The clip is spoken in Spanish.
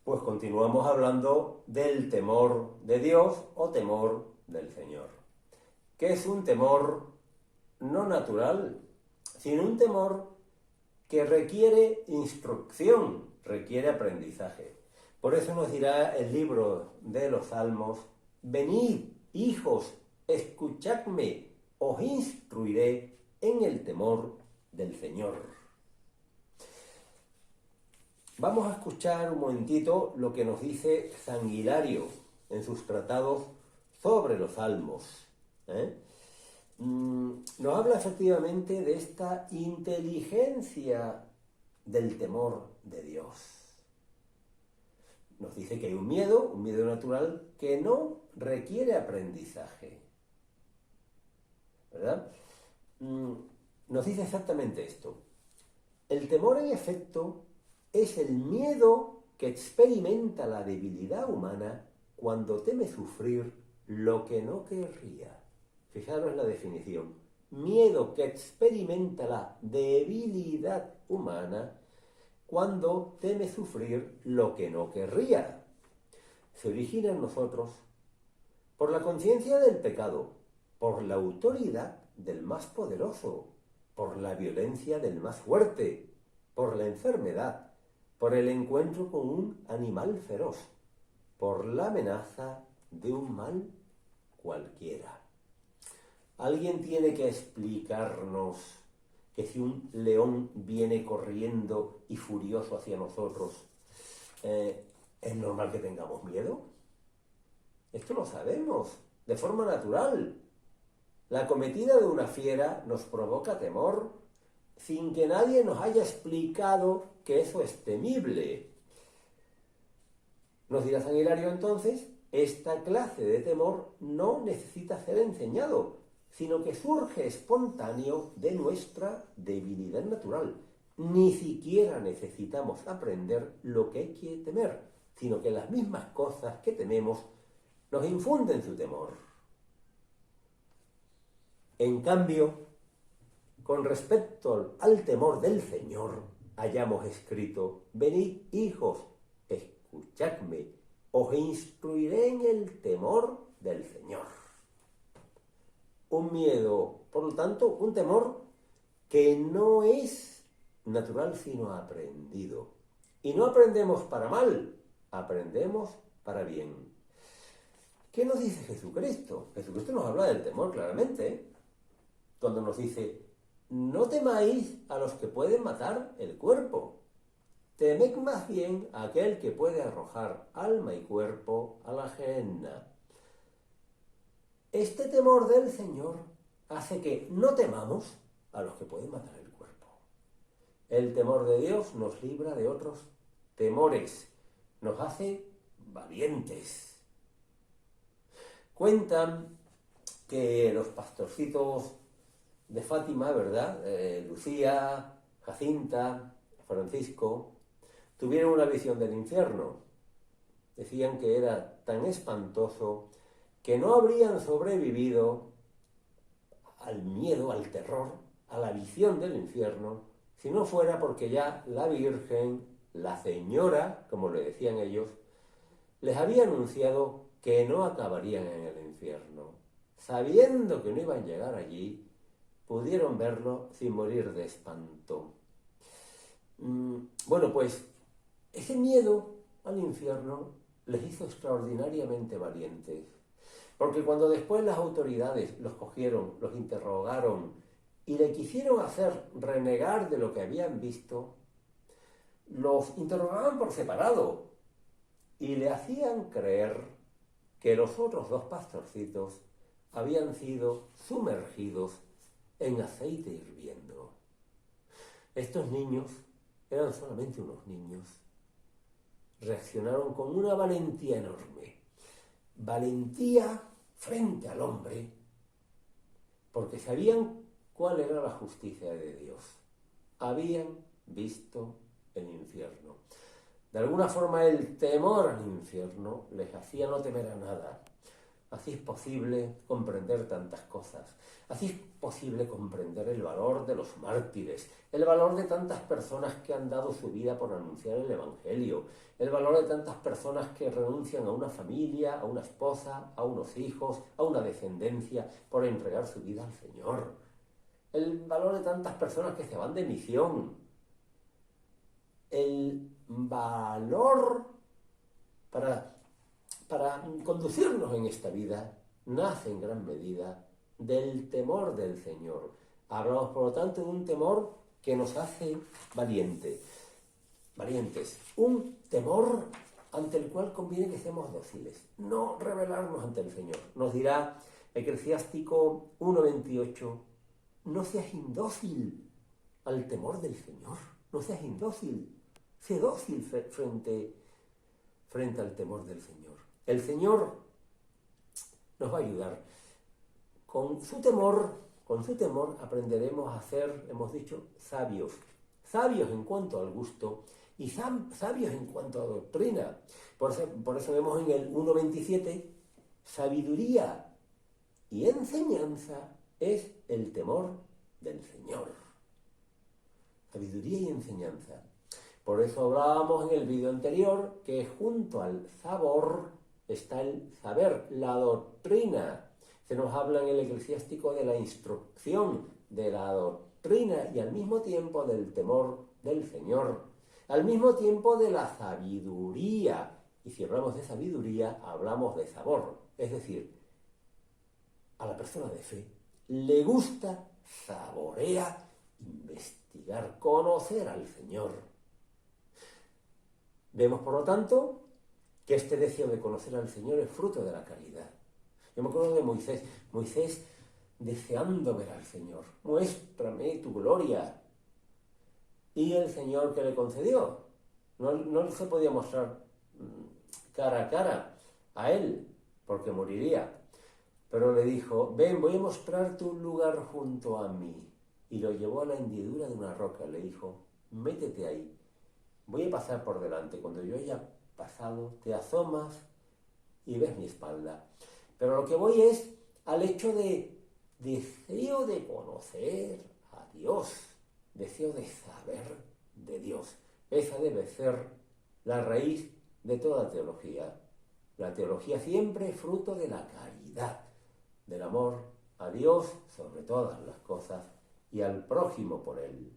Pues continuamos hablando del temor de Dios o temor del Señor, que es un temor no natural, sino un temor que requiere instrucción, requiere aprendizaje. Por eso nos dirá el libro de los Salmos: venid, hijos, escuchadme, os instruiré en el temor del Señor. Vamos a escuchar un momentito lo que nos dice San Hilario en sus tratados sobre los Salmos. Nos habla efectivamente de esta inteligencia del temor de Dios. Nos dice que hay un miedo natural que no requiere aprendizaje. ¿Verdad? Nos dice exactamente esto. El temor, en efecto, es el miedo que experimenta la debilidad humana cuando teme sufrir lo que no querría. Fijaros la definición. Miedo que experimenta la debilidad humana cuando teme sufrir lo que no querría. Se origina en nosotros por la conciencia del pecado, por la autoridad del más poderoso, por la violencia del más fuerte, por la enfermedad, por el encuentro con un animal feroz, por la amenaza de un mal cualquiera. Alguien tiene que explicarnos que si un león viene corriendo y furioso hacia nosotros, ¿es normal que tengamos miedo? Esto lo sabemos, de forma natural. La acometida de una fiera nos provoca temor sin que nadie nos haya explicado que eso es temible. Nos dirá San Hilario entonces, esta clase de temor no necesita ser enseñado, sino que surge espontáneo de nuestra debilidad natural. Ni siquiera necesitamos aprender lo que hay que temer, sino que las mismas cosas que tememos nos infunden su temor. En cambio, con respecto al temor del Señor, hayamos escrito: venid, hijos, escuchadme, os instruiré en el temor del Señor. Un miedo, por lo tanto, un temor que no es natural sino aprendido. Y no aprendemos para mal, aprendemos para bien. ¿Qué nos dice Jesucristo? Jesucristo nos habla del temor claramente, cuando nos dice: no temáis a los que pueden matar el cuerpo, temed más bien a aquel que puede arrojar alma y cuerpo a la gehenna. Este temor del Señor hace que no temamos a los que pueden matar el cuerpo. El temor de Dios nos libra de otros temores, nos hace valientes. Cuentan que los pastorcitos de Fátima, ¿verdad? Lucía, Jacinta, Francisco, tuvieron una visión del infierno. Decían que era tan espantoso que no habrían sobrevivido al miedo, al terror, a la visión del infierno, si no fuera porque ya la Virgen, la Señora, como le decían ellos, les había anunciado que no acabarían en el infierno. Sabiendo que no iban a llegar allí, pudieron verlo sin morir de espanto. Bueno, pues ese miedo al infierno les hizo extraordinariamente valientes. Porque cuando después las autoridades los cogieron, los interrogaron y le quisieron hacer renegar de lo que habían visto, los interrogaban por separado y le hacían creer que los otros dos pastorcitos habían sido sumergidos en aceite hirviendo. Estos niños eran solamente unos niños. Reaccionaron con una valentía enorme. Valentía frente al hombre, porque sabían cuál era la justicia de Dios. Habían visto el infierno. De alguna forma el temor al infierno les hacía no temer a nada. Así es posible comprender tantas cosas. Así es posible comprender el valor de los mártires, el valor de tantas personas que han dado su vida por anunciar el Evangelio, el valor de tantas personas que renuncian a una familia, a una esposa, a unos hijos, a una descendencia por entregar su vida al Señor. El valor de tantas personas que se van de misión. El valor para conducirnos en esta vida nace en gran medida del temor del Señor. Hablamos, por lo tanto, de un temor que nos hace valientes. Un temor ante el cual conviene que seamos dóciles, no rebelarnos ante el Señor. Nos dirá Eclesiástico 1:28, no seas indócil al temor del Señor, no seas indócil, sé dócil frente al temor del Señor. El Señor nos va a ayudar. Con su temor aprenderemos a ser, hemos dicho, sabios. Sabios en cuanto al gusto y sabios en cuanto a doctrina. Por eso vemos en el 1:27, sabiduría y enseñanza es el temor del Señor. Sabiduría y enseñanza. Por eso hablábamos en el vídeo anterior que junto al sabor está el saber, la doctrina. Se nos habla en el Eclesiástico de la instrucción, de la doctrina y al mismo tiempo del temor del Señor, al mismo tiempo de la sabiduría. Y si hablamos de sabiduría, hablamos de sabor. Es decir, a la persona de fe le gusta, saborea, investigar, conocer al Señor. Vemos, por lo tanto, que este deseo de conocer al Señor es fruto de la caridad. Yo me acuerdo de Moisés deseando ver al Señor. Muéstrame tu gloria. Y el Señor que le concedió. No se podía mostrar cara a cara a él, porque moriría. Pero le dijo, ven, voy a mostrar tu lugar junto a mí. Y lo llevó a la hendidura de una roca. Le dijo, métete ahí. Voy a pasar por delante. Cuando yo haya pasado, te asomas y ves mi espalda. Pero lo que voy es al hecho de deseo de conocer a Dios, deseo de saber de Dios. Esa debe ser la raíz de toda teología. La teología siempre es fruto de la caridad, del amor a Dios sobre todas las cosas y al prójimo por él.